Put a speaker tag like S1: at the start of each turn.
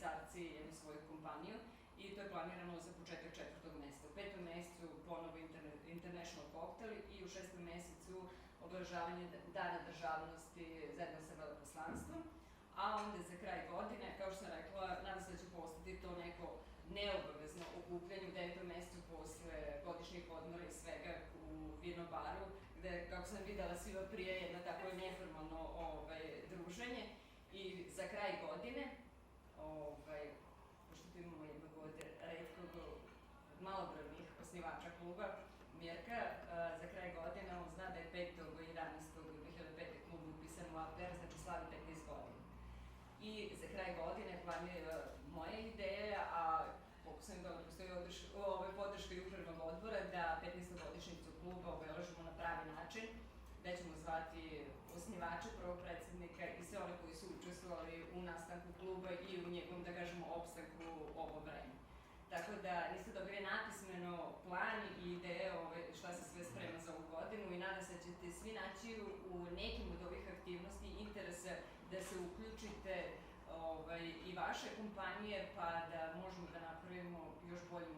S1: švajcarci jednu svoju kompaniju i to je planirano za početak 4. meseca. U 5. mesecu ponovo International Cocktail i u 6. mesecu obeležavanje Dana državnosti zajedno sa veleposlanstvom. A onda za kraj godine, kao što sam rekla, nadam se da će postati to neko neobavezno okupljanje u 9. mesecu posle godišnjih odmora i svega u Vinobaru, gde, kako sam videla, svima prije jedno tako neformalno druženje. I za kraj godine, pošto tu imamo jednog od retkog malobrojnih osnivača kluba, Mirka, za kraj godine on zna da je 5.11.2005. klub upisan u APR, znači slavi 15 godina. I za kraj godine planira moja ideja, a koliko sam da postoji podrška i upravnog odbora, da 15-godišnjicu kluba obeležimo na pravi način, gde ćemo zvati osnivača, prvog predsednika i sve one koji su učestvovali u nastanku kluba i u njegovom, da kažemo, opstanku ovo vreme. Tako da niste dobili napismeno plan i ideje šta se sve sprema za ovu godinu i nadam se da ćete svi naći u nekim od ovih aktivnosti interesa da se uključite i vaše kompanije, pa da možemo da napravimo još boljim